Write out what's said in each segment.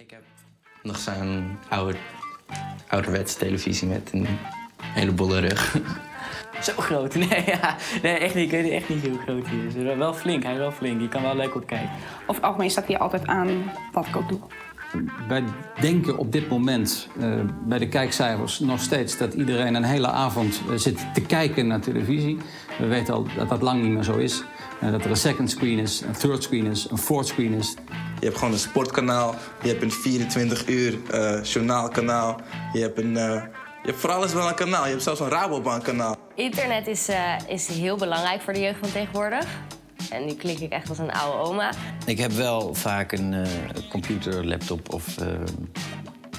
Ik heb nog zo'n ouderwetse televisie met een hele bolle rug. Zo groot? Nee, ja. Nee, echt niet. Ik weet echt niet hoe groot hij is. Wel flink, hij is wel flink. Je kan wel leuk op kijken. Over het algemeen staat hij altijd aan wat ik ook doe. Wij denken op dit moment bij de kijkcijfers nog steeds dat iedereen een hele avond zit te kijken naar televisie. We weten al dat dat lang niet meer zo is. Dat er een second screen is, een third screen is, een fourth screen is. Je hebt gewoon een sportkanaal, je hebt een 24 uur journaalkanaal. Je hebt voor alles wel een kanaal, je hebt zelfs een Rabobank-kanaal. Internet is heel belangrijk voor de jeugd van tegenwoordig. En nu klink ik echt als een oude oma. Ik heb wel vaak een computer, laptop of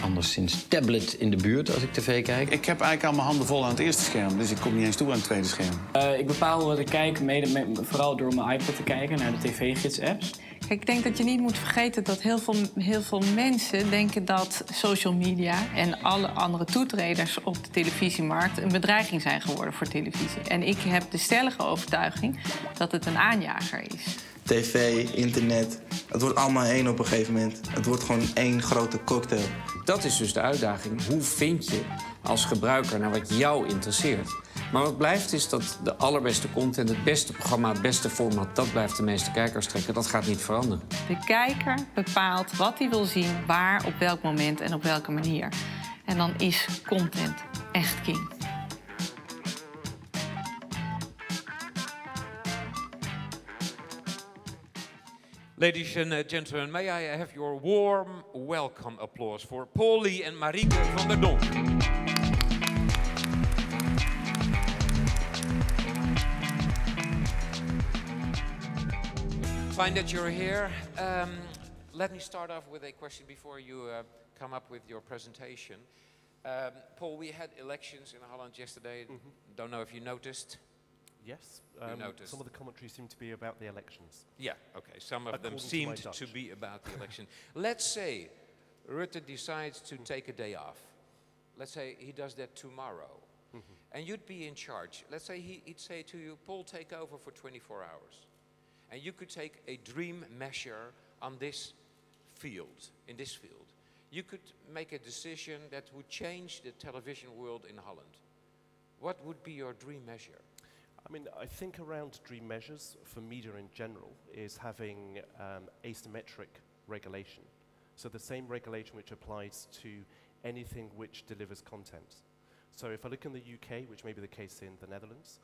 anderszins tablet in de buurt als ik tv kijk. Ik heb eigenlijk al mijn handen vol aan het eerste scherm, dus ik kom niet eens toe aan het tweede scherm. Ik bepaal wat ik kijk, vooral door mijn iPad te kijken naar de tv-gids-apps. Kijk, ik denk dat je niet moet vergeten dat heel veel mensen denken dat social media en alle andere toetreders op de televisiemarkt een bedreiging zijn geworden voor televisie. En ik heb de stellige overtuiging dat het een aanjager is. TV, internet, het wordt allemaal één op een gegeven moment. Het wordt gewoon één grote cocktail. Dat is dus de uitdaging. Hoe vind je als gebruiker naar wat jou interesseert? Maar wat blijft is dat de allerbeste content, het beste programma, het beste format, dat blijft de meeste kijkers trekken. Dat gaat niet veranderen. De kijker bepaalt wat hij wil zien, waar, op welk moment en op welke manier. En dan is content echt king. Ladies and gentlemen, may I have your warm welcome applause for Paulie and Marieke van der Donk. Fine that you're here. Let me start off with a question before you come up with your presentation. Paul, we had elections in Holland yesterday. Don't know if you noticed. Yes, some of the commentary seemed to be about the elections. Yeah, okay. Some of them seemed to be about the election. Let's say Rutte decides to take a day off. Let's say he does that tomorrow. And you'd be in charge. Let's say he'd say to you, Paul, take over for 24 hours. And you could take a dream measure on this field, in this field. You could make a decision that would change the television world in Holland. What would be your dream measure? I mean, I think around dream measures for media in general is having asymmetric regulation. So the same regulation which applies to anything which delivers content. So if I look in the UK, which may be the case in the Netherlands,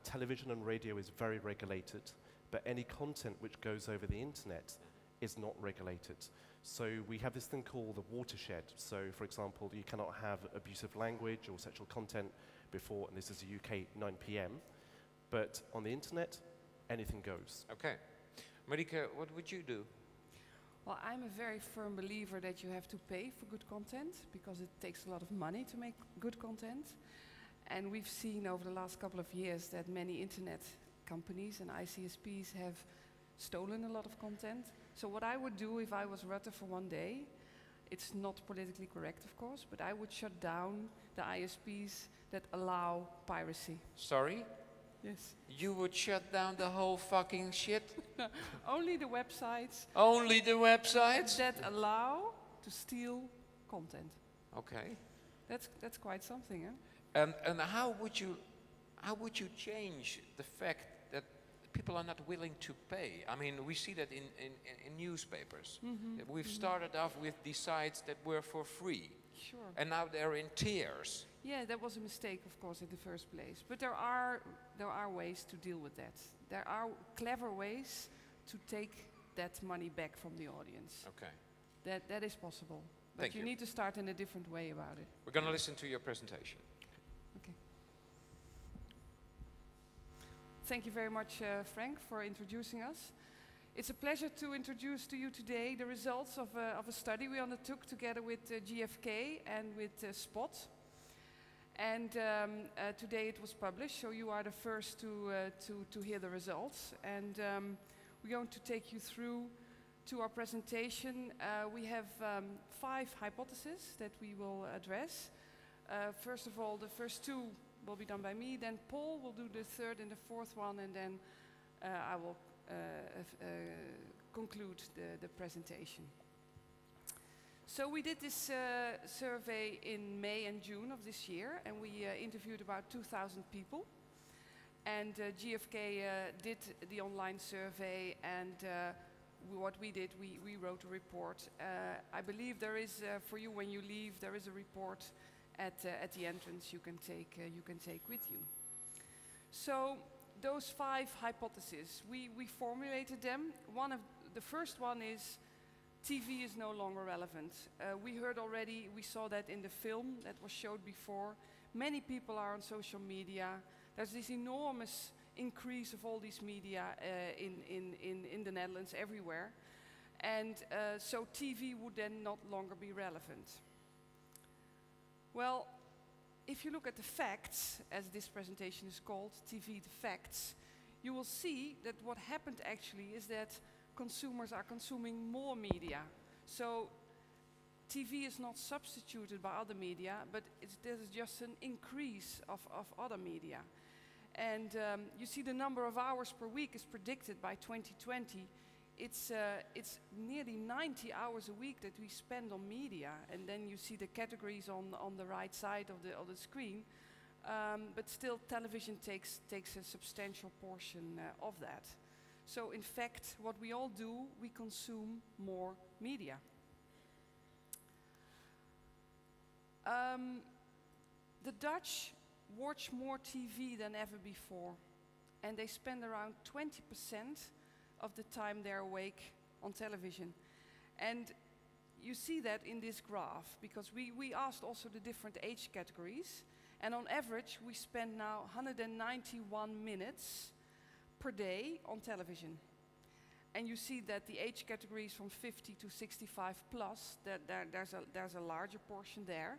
television and radio is very regulated, but any content which goes over the internet is not regulated. So we have this thing called the watershed. So for example, you cannot have abusive language or sexual content before, and this is the UK, 9 p.m. But on the internet, anything goes. Okay. Marieke, what would you do? Well, I'm a very firm believer that you have to pay for good content because it takes a lot of money to make good content. And we've seen over the last couple of years that many internet companies and ICSPs have stolen a lot of content. So what I would do if I was Rutte for one day, it's not politically correct, of course, but I would shut down the ISPs that allow piracy. Sorry? Yes. You would shut down the whole fucking shit? Only the websites. Only the websites? That allow to steal content. Okay. That's quite something, huh? And how would you change the fact that people are not willing to pay? I mean, we see that in newspapers. We've started off with these sites that were for free. Sure. And now they're in tears. Yeah, that was a mistake, of course, in the first place. But there are ways to deal with that. There are clever ways to take that money back from the audience. Okay. That is possible. But Thank you need to start in a different way about it. We're going to listen to your presentation. Okay. Thank you very much, Frank, for introducing us. It's a pleasure to introduce to you today the results of a study we undertook together with GfK and with Spot. And today it was published, so you are the first to hear the results. And we're going to take you through to our presentation. We have 5 hypotheses that we will address. First of all, the first 2 will be done by me, then Paul will do the third and the fourth one, and then I will conclude the presentation. So we did this survey in May and June of this year, and we interviewed about 2,000 people. And GfK did the online survey, and what we did, we wrote a report. I believe there is, for you when you leave, there is a report at the entrance you can take with you. So those 5 hypotheses, we formulated them. The first one is TV is no longer relevant. We heard already, we saw that in the film that was showed before. Many people are on social media. There's this enormous increase of all these media in the Netherlands, everywhere. And so TV would then not longer be relevant. Well, if you look at the facts, as this presentation is called, TV the facts, you will see that what happened actually is that consumers are consuming more media. So TV is not substituted by other media, but there's just an increase of other media. And you see the number of hours per week is predicted by 2020. It's nearly 90 hours a week that we spend on media. And then you see the categories on the right side of the screen. But still, television takes a substantial portion of that. So in fact, what we all do, we consume more media. The Dutch watch more TV than ever before, and they spend around 20% of the time they're awake on television. And you see that in this graph, because we asked also the different age categories, and on average we spend now 191 minutes per day on television. And you see that the age categories from 50 to 65 plus, there's a larger portion there.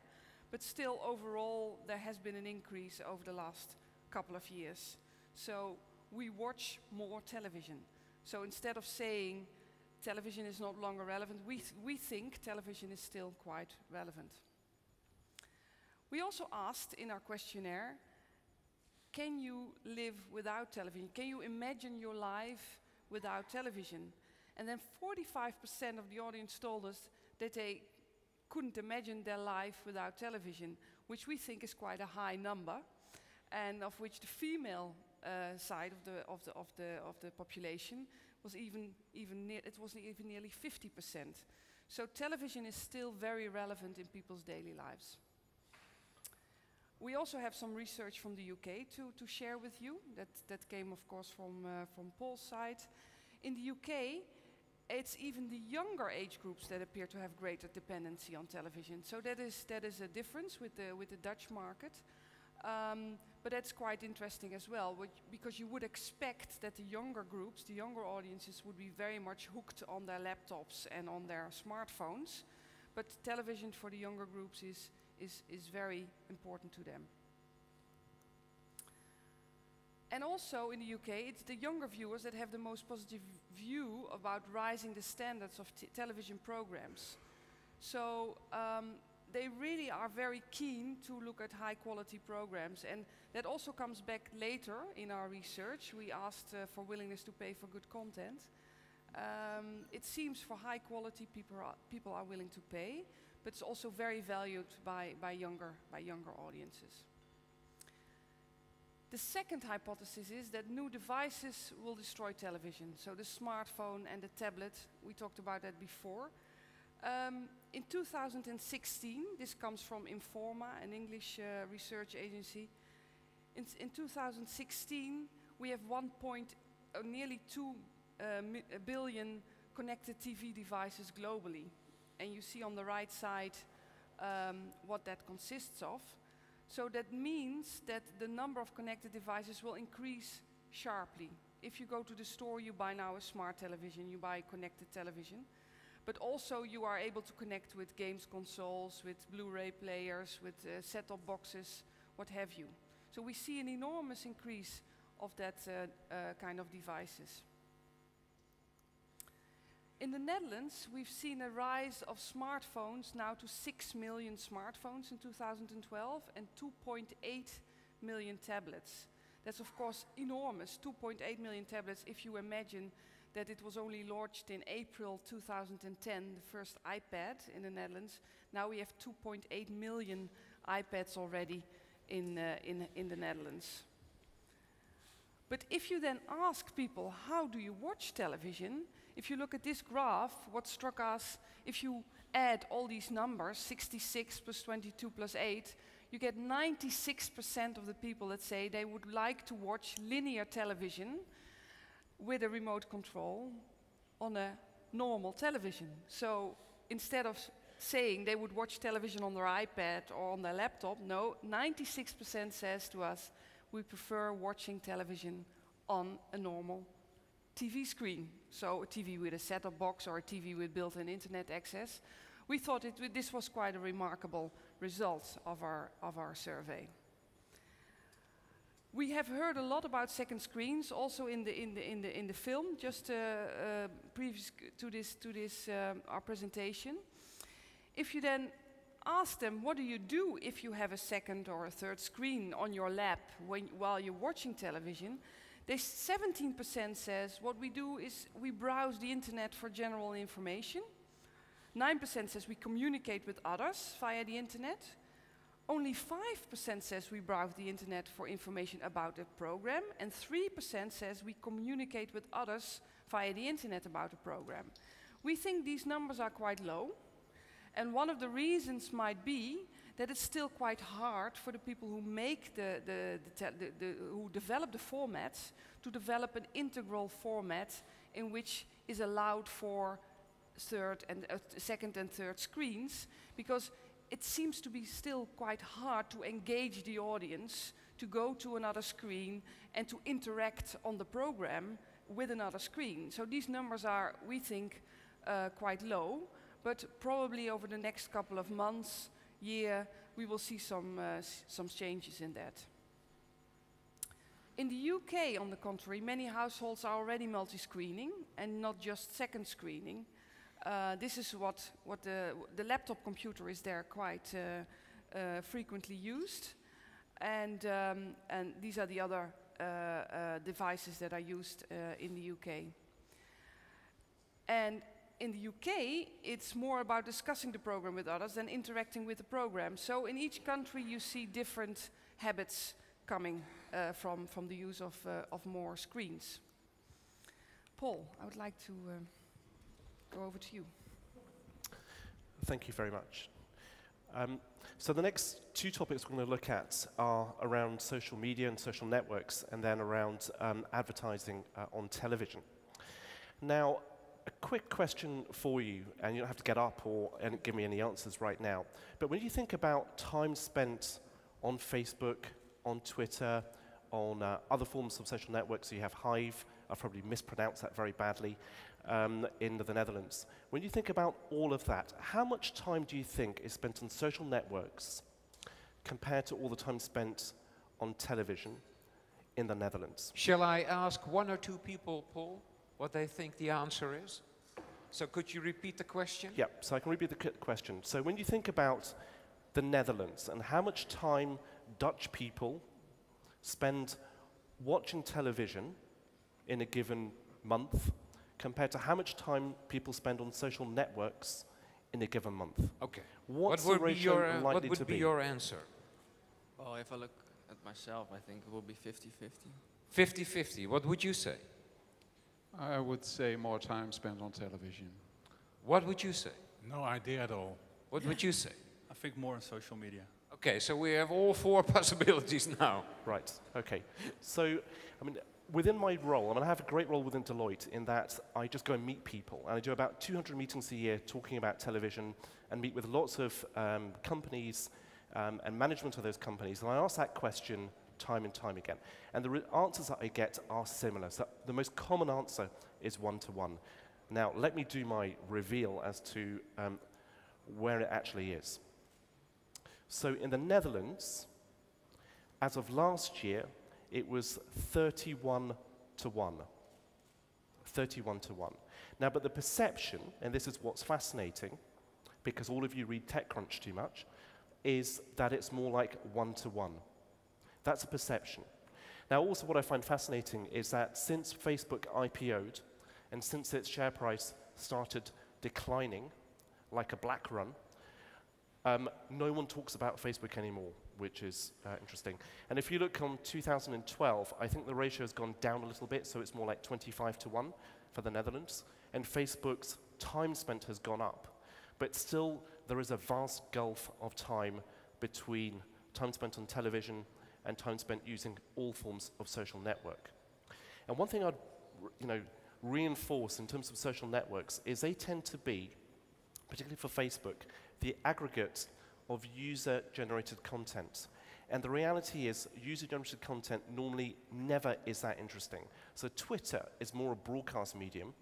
But still, overall, there has been an increase over the last couple of years. So we watch more television. So instead of saying television is no longer relevant, we think television is still quite relevant. We also asked in our questionnaire, can you live without television? Can you imagine your life without television? And then 45% of the audience told us that they couldn't imagine their life without television, which we think is quite a high number, and of which the female side of the population was even nearly 50%. So television is still very relevant in people's daily lives. We also have some research from the UK to share with you. That came, of course, from Paul's side. In the UK, it's even the younger age groups that appear to have greater dependency on television. So that is a difference with the Dutch market. But that's quite interesting as well, because you would expect that the younger groups, the younger audiences, would be very much hooked on their laptops and on their smartphones. But television for the younger groups is very important to them. And also in the UK, it's the younger viewers that have the most positive view about rising the standards of television programs. So they really are very keen to look at high quality programs, and that also comes back later in our research. We asked for willingness to pay for good content. It seems for high quality people are willing to pay, but it's also very valued by younger audiences. The second hypothesis is that new devices will destroy television. So the smartphone and the tablet, we talked about that before. In 2016, this comes from Informa, an English research agency. In 2016, we have nearly 2 billion connected TV devices globally. And you see on the right side what that consists of. So that means that the number of connected devices will increase sharply. If you go to the store, you buy now a smart television, you buy a connected television. But also you are able to connect with games consoles, with Blu-ray players, with set-top boxes, what have you. So we see an enormous increase of that kind of devices. In the Netherlands, we've seen a rise of smartphones now to 6 million smartphones in 2012 and 2.8 million tablets. That's of course enormous, 2.8 million tablets, if you imagine that it was only launched in April 2010, the first iPad in the Netherlands. Now we have 2.8 million iPads already in the Netherlands. But if you then ask people, how do you watch television? If you look at this graph, what struck us, if you add all these numbers, 66 plus 22 plus 8, you get 96% of the people that say they would like to watch linear television with a remote control on a normal television. So instead of saying they would watch television on their iPad or on their laptop, no, 96% says to us, we prefer watching television on a normal TV screen. So a TV with a set-top box or a TV with built-in internet access. We thought this was quite a remarkable result of our survey. We have heard a lot about second screens, also in the film, just previous to this our presentation. If you then ask them, what do you do if you have a second or a third screen on your lap while you're watching television? 17% says what we do is we browse the internet for general information. 9% says we communicate with others via the internet. Only 5% says we browse the internet for information about a program, and 3% says we communicate with others via the internet about a program. We think these numbers are quite low, and one of the reasons might be that it's still quite hard for the people who make who develop the formats to develop an integral format in which is allowed for second and third screens, because it seems to be still quite hard to engage the audience to go to another screen and to interact on the program with another screen. So these numbers are, we think, quite low, but probably over the next couple of months, year, we will see some changes in that. In the UK, on the contrary, many households are already multi-screening and not just second screening. This is what the laptop computer is there quite frequently used, and these are the other devices that are used in the UK. And in the UK, it's more about discussing the program with others than interacting with the program. So in each country, you see different habits coming from the use of more screens. Paul, I would like to go over to you. Thank you very much. So the next two topics we're going to look at are around social media and social networks, and then around advertising on television. Now, a quick question for you, and you don't have to get up or give me any answers right now, but when you think about time spent on Facebook, on Twitter, on other forms of social networks, so you have Hive, I've probably mispronounced that very badly, in the Netherlands. When you think about all of that, how much time do you think is spent on social networks compared to all the time spent on television in the Netherlands? Shall I ask one or two people, Paul, what they think the answer is? So could you repeat the question? Yeah, so I can repeat the question. So when you think about the Netherlands and how much time Dutch people spend watching television in a given month compared to how much time people spend on social networks in a given month. Okay. What's what the ratio likely would to be be? your answer? Well, if I look at myself, I think it will be 50-50. 50-50. What would you say? I would say more time spent on television. What would you say? No idea at all. What would you say? I think more on social media. Okay, so we have all four possibilities now. Right, okay. So, I mean, within my role, I have a great role within Deloitte in that I just go and meet people. And I do about 200 meetings a year talking about television and meet with lots of companies and management of those companies. And I ask that question time and time again. And the answers that I get are similar. So the most common answer is one-to-one. Now, let me do my reveal as to where it actually is. So in the Netherlands, as of last year, it was 31-to-1. 31-to-1. Now, but the perception, and this is what's fascinating, because all of you read TechCrunch too much, is that it's more like 1-to-1. That's a perception. Now, also what I find fascinating is that since Facebook IPO'd And since its share price started declining, like a black run, no one talks about Facebook anymore, which is interesting. And if you look on 2012, I think the ratio has gone down a little bit, so it's more like 25-1 for the Netherlands. And Facebook's time spent has gone up. But still, there is a vast gulf of time between time spent on television and time spent using all forms of social network. And one thing I'd reinforce in terms of social networks is they tend to be, particularly for Facebook, the aggregate of user-generated content. And the reality is, user-generated content normally never is that interesting. So Twitter is more a broadcast medium.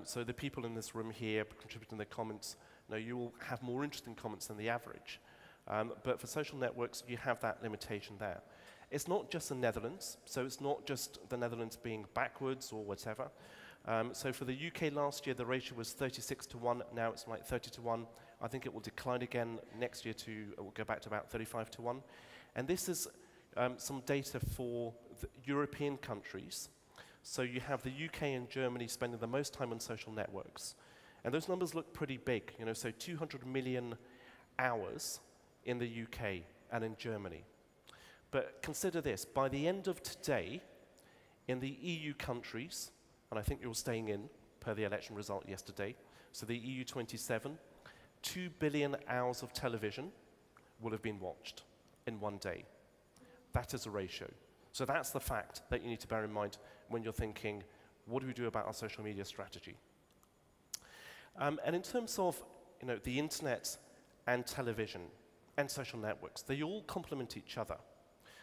So the people in this room here contributing their comments, you will have more interesting comments than the average. But for social networks, you have that limitation there. It's not just the Netherlands, so it's not just the Netherlands being backwards or whatever. So for the UK last year, the ratio was 36-1. Now it's like 30-1. I think it will decline again next year it will go back to about 35-1. And this is some data for the European countries. So you have the UK and Germany spending the most time on social networks. And those numbers look pretty big, so 200 million hours in the UK and in Germany. But consider this, by the end of today, in the EU countries, and I think you're staying in per the election result yesterday, so the EU 27, 2 billion hours of television will have been watched in one day. That is a ratio. So that's the fact that you need to bear in mind when you're thinking, what do we do about our social media strategy? And in terms of the internet and television and social networks, they all complement each other.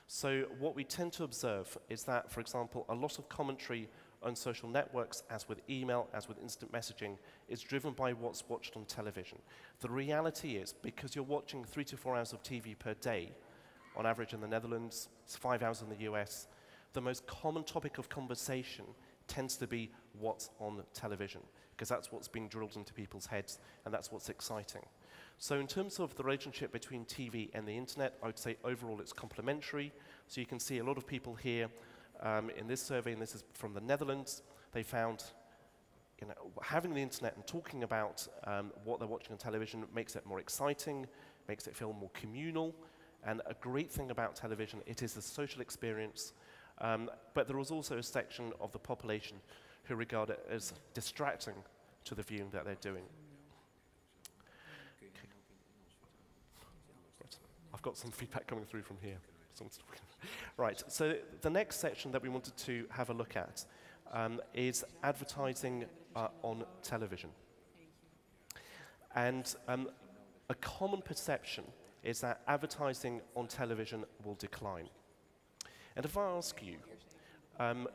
So what we tend to observe is that, for example, a lot of commentary on social networks, as with email, as with instant messaging, is driven by what's watched on television. The reality is, because you're watching 3 to 4 hours of TV per day, on average in the Netherlands, it's 5 hours in the US, the most common topic of conversation tends to be what's on television, because that's what's being drilled into people's heads, and that's what's exciting. So in terms of the relationship between TV and the internet, I would say overall it's complementary. So you can see a lot of people here in this survey, and this is from the Netherlands, they found having the internet and talking about what they're watching on television makes it more exciting, makes it feel more communal. And a great thing about television, it is a social experience, but there was also a section of the population who regard it as distracting to the viewing that they're doing. Okay. Right. I've got some feedback coming through from here. Right, so the next section that we wanted to have a look at is advertising on television. And a common perception is that advertising on television will decline. And if I ask you,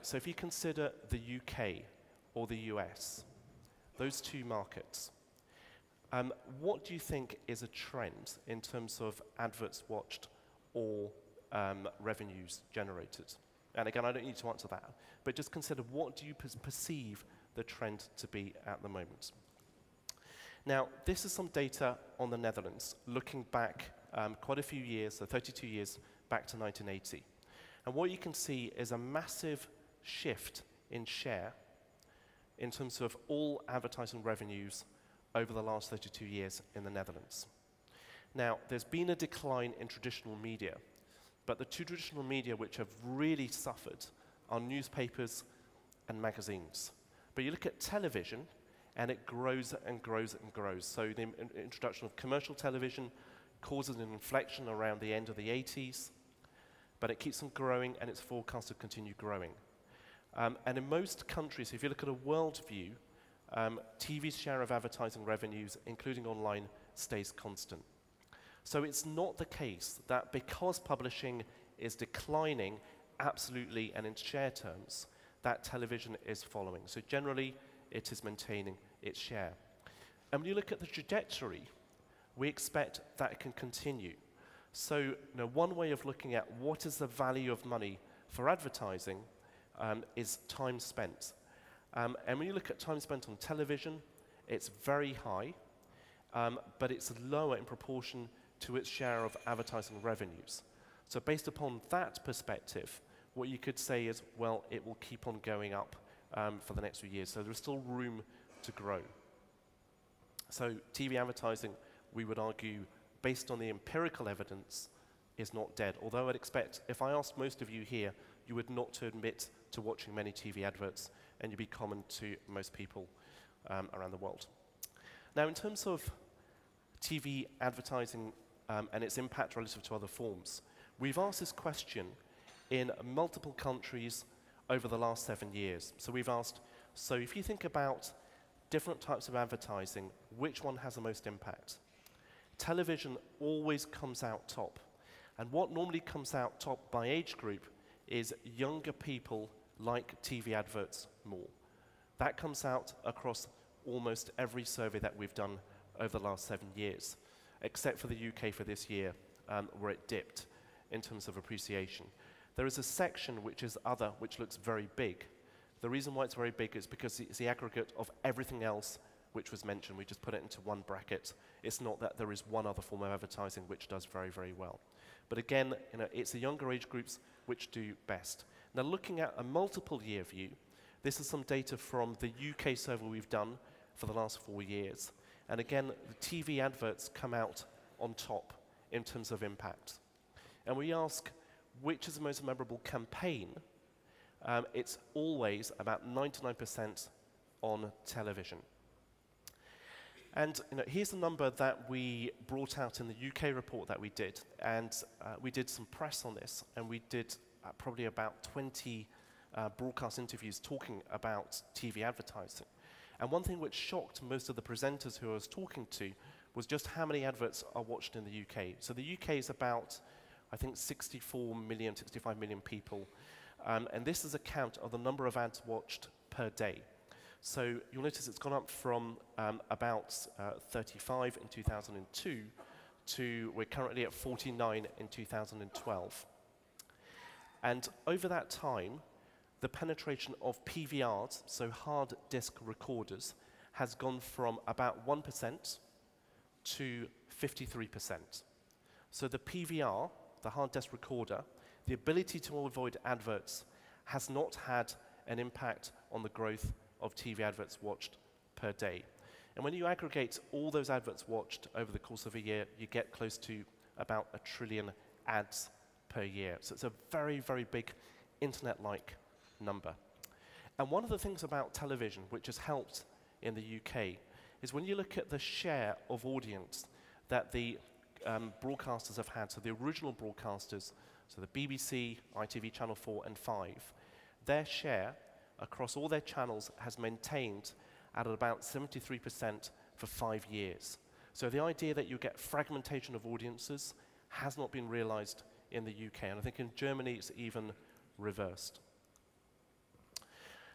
so if you consider the UK or the US, those two markets, what do you think is a trend in terms of adverts watched or revenues generated? And again, I don't need to answer that, but just consider, what do you perceive the trend to be at the moment? Now, this is some data on the Netherlands, looking back quite a few years, so 32 years back to 1980. And what you can see is a massive shift in share in terms of all advertising revenues over the last 32 years in the Netherlands. Now, there's been a decline in traditional media, but the two traditional media which have really suffered are newspapers and magazines. But you look at television, and it grows and grows and grows. So the introduction of commercial television causes an inflection around the end of the 80s, but it keeps on growing, and it's forecast to continue growing. And in most countries, if you look at a world view, TV's share of advertising revenues, including online, stays constant. So it's not the case that because publishing is declining absolutely and in share terms, that television is following. So generally, it is maintaining its share. And when you look at the trajectory, we expect that it can continue. So one way of looking at what is the value of money for advertising is time spent. And when you look at time spent on television, it's very high, but it's lower in proportion to its share of advertising revenues. So based upon that perspective, what you could say is, well, it will keep on going up for the next few years. So there's still room to grow. So TV advertising, we would argue, based on the empirical evidence, is not dead. Although I'd expect, if I asked most of you here, you would not admit to watching many TV adverts, and you'd be common to most people around the world. Now, in terms of TV advertising and its impact relative to other forms, we've asked this question in multiple countries over the last 7 years. So we've asked, so if you think about different types of advertising, which one has the most impact? Television always comes out top. And what normally comes out top by age group is younger people like TV adverts more. That comes out across almost every survey that we've done over the last 7 years, except for the UK for this year, where it dipped in terms of appreciation. There is a section which is other, which looks very big. The reason why it's very big is because it's the aggregate of everything else which was mentioned. We just put it into one bracket. It's not that there is one other form of advertising which does very, very well. But again, it's the younger age groups which do best. Now, looking at a multiple year view, this is some data from the UK survey we've done for the last 4 years. And again, the TV adverts come out on top in terms of impact. And we ask, which is the most memorable campaign? It's always about 99% on television. And here's the number that we brought out in the UK report that we did. And we did some press on this, and we did probably about 20 broadcast interviews talking about TV advertising. And one thing which shocked most of the presenters who I was talking to was just how many adverts are watched in the UK. So the UK is about, I think, 64 million, 65 million people. And this is a count of the number of ads watched per day. So you'll notice it's gone up from about 35 in 2002 to we're currently at 49 in 2012. And over that time, the penetration of PVRs, so hard disk recorders, has gone from about 1% to 53%. So the PVR, the hard disk recorder, the ability to avoid adverts has not had an impact on the growth of TV adverts watched per day. And when you aggregate all those adverts watched over the course of a year, you get close to about 1 trillion ads per year. So it's a very, very big internet-like number. And one of the things about television which has helped in the UK is when you look at the share of audience that the broadcasters have had, so the original broadcasters, so the BBC, ITV, Channel 4 and 5, their share across all their channels has maintained at about 73% for 5 years. So the idea that you get fragmentation of audiences has not been realized in the UK, and I think in Germany it's even reversed.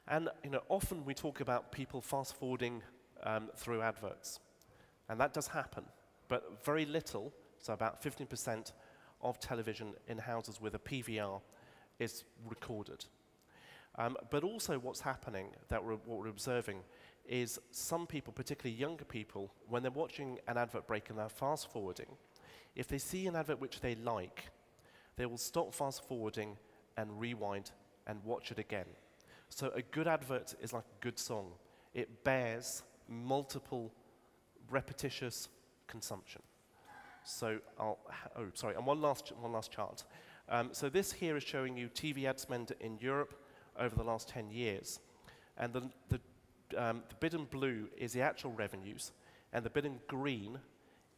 And often we talk about people fast-forwarding through adverts, and that does happen, but very little, so about 15% of television in houses with a PVR is recorded. But also what's happening, what we're observing, is some people, particularly younger people, when they're watching an advert break and they're fast-forwarding, if they see an advert which they like, they will stop fast-forwarding and rewind and watch it again. So a good advert is like a good song. It bears multiple repetitious consumption. So, and one last chart. So this here is showing you TV ad spend in Europe over the last 10 years. And the bit in blue is the actual revenues, and the bit in green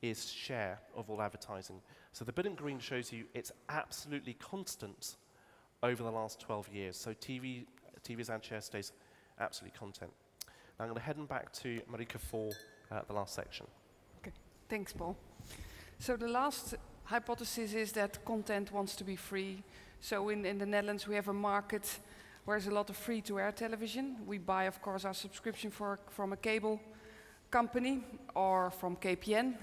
is share of all advertising. So the bit in green shows you it's absolutely constant over the last 12 years. So TV's ad share stays absolutely constant. Now I'm going to head back to Marieke for the last section. Okay, thanks, Paul. So the last hypothesis is that content wants to be free. So in the Netherlands we have a market where there's a lot of free-to-air television. We buy, of course, our subscription from a cable company or from KPN.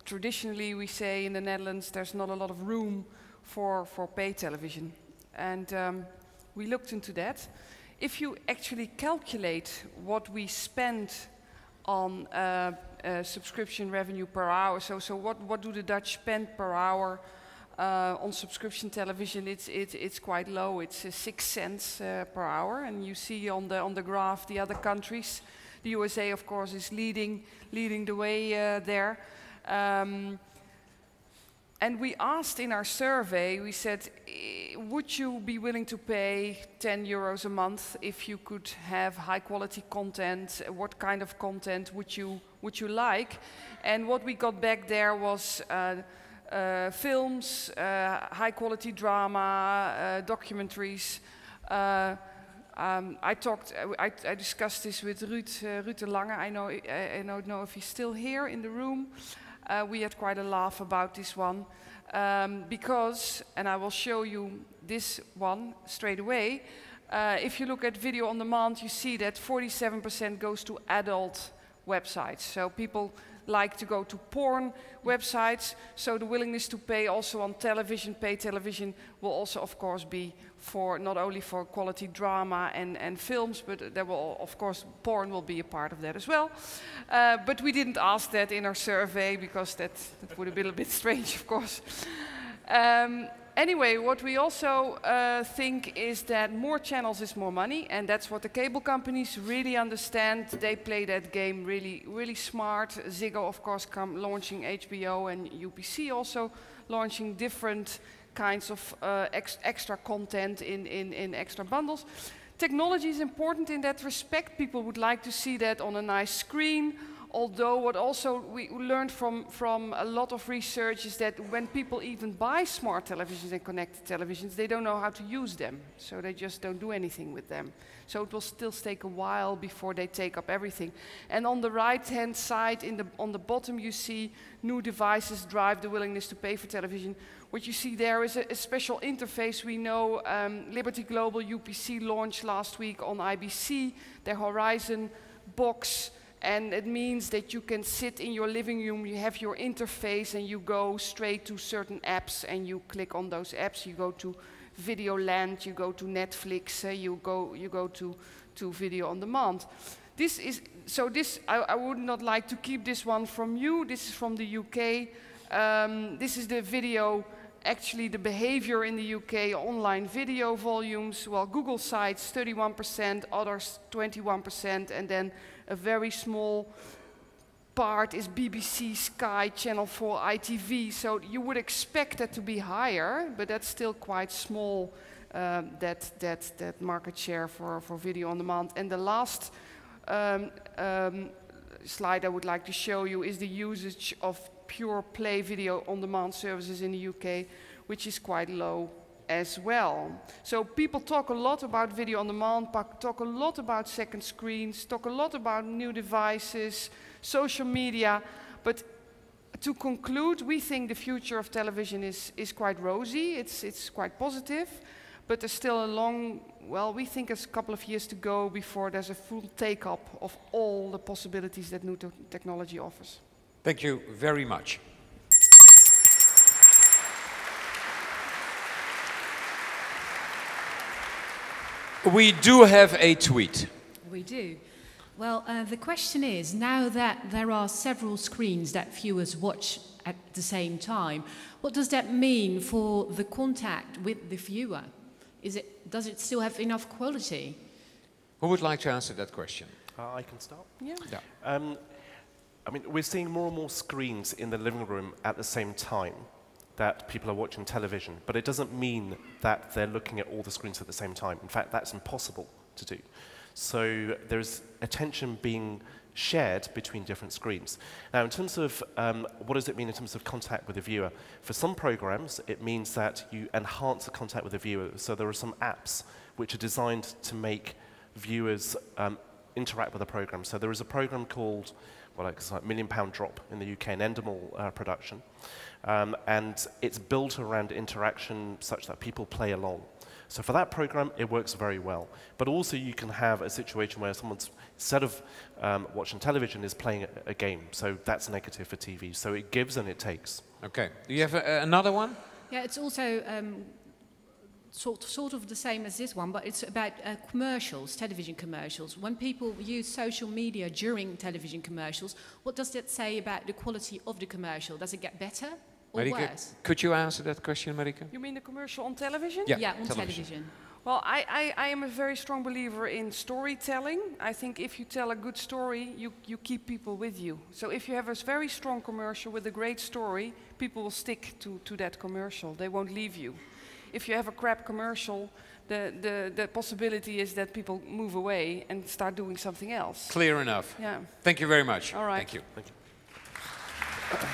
Traditionally we say in the Netherlands there's not a lot of room for pay television. And we looked into that. If you actually calculate what we spend on subscription revenue per hour, so what do the Dutch spend per hour On subscription television, it's quite low. It's 6 cents per hour, and you see on the graph the other countries. The USA, of course, is leading the way there. And we asked in our survey, we said, would you be willing to pay 10 euros a month if you could have high quality content? What kind of content would you like? And what we got back there was films, high quality drama, documentaries. I discussed this with Ruud de Lange. I don't know if he's still here in the room. We had quite a laugh about this one because, and I will show you this one straight away. If you look at video on demand, you see that 47% goes to adult websites. So people like to go to porn websites. So the willingness to pay also on television, pay television, will also of course be for not only for quality drama and films, but there will, of course, porn will be a part of that as well. But we didn't ask that in our survey because that would have been a bit strange, of course. Anyway, what we also think is that more channels is more money, and that's what the cable companies really understand. They play that game really smart. Ziggo, of course, launching HBO, and UPC also launching different kinds of extra content in extra bundles. Technology is important in that respect. People would like to see that on a nice screen. Although what also we learned from a lot of research is that when people even buy smart televisions and connected televisions, they don't know how to use them. So they just don't do anything with them. So it will still take a while before they take up everything. And on the right-hand side, on the bottom, you see new devices drive the willingness to pay for television. What you see there is a special interface. We know Liberty Global UPC launched last week on IBC, their Horizon box. And it means that you can sit in your living room, you have your interface, and you go straight to certain apps, and you click on those apps. You go to Videoland, you go to Netflix, you go to video on demand. This is I would not like to keep this one from you. This is from the UK. This is the video. Actually, the behavior in the UK, online video volumes. Well, Google sites 31%, others 21%, and then a very small part is BBC, Sky, Channel 4, ITV. So you would expect that to be higher, but that's still quite small, that market share for video on demand. And the last slide I would like to show you is the usage of pure play video on demand services in the UK, which is quite low as well. So people talk a lot about video on demand, talk a lot about second screens, talk a lot about new devices, social media, but to conclude, we think the future of television is quite rosy, it's quite positive, but there's still a long, well, we think it's a couple of years to go before there's a full take-up of all the possibilities that new technology offers. Thank you very much. We do have a tweet. We do. Well, the question is, now that there are several screens that viewers watch at the same time, what does that mean for the contact with the viewer? Does it still have enough quality? Who would like to answer that question? I can start. Yeah. I mean, we're seeing more and more screens in the living room at the same time that people are watching television, but it doesn't mean that they're looking at all the screens at the same time. In fact, that's impossible to do. So there's attention being shared between different screens. Now, in terms of what does it mean in terms of contact with the viewer? For some programs, it means that you enhance the contact with the viewer. So there are some apps which are designed to make viewers interact with the program. So there is a program called, well, it's like £1 Million Drop in the UK, an Endemol production. And it's built around interaction such that people play along. So for that program, it works very well. But also you can have a situation where someone's, instead of watching television, is playing a game. So that's negative for TV. So it gives and it takes. Okay. Do you have another one? Yeah, it's also sort of the same as this one, but it's about commercials, television commercials. When people use social media during television commercials, what does that say about the quality of the commercial? Does it get better? or Marieke, worse? could you answer that question, Marieke? You mean the commercial on television? Yeah, on television. Well, I am a very strong believer in storytelling. I think if you tell a good story, you keep people with you. So if you have a very strong commercial with a great story, people will stick to that commercial. They won't leave you. If you have a crap commercial, the possibility is that people move away and start doing something else. Clear enough. Yeah. Thank you very much. All right. Thank you. Thank you.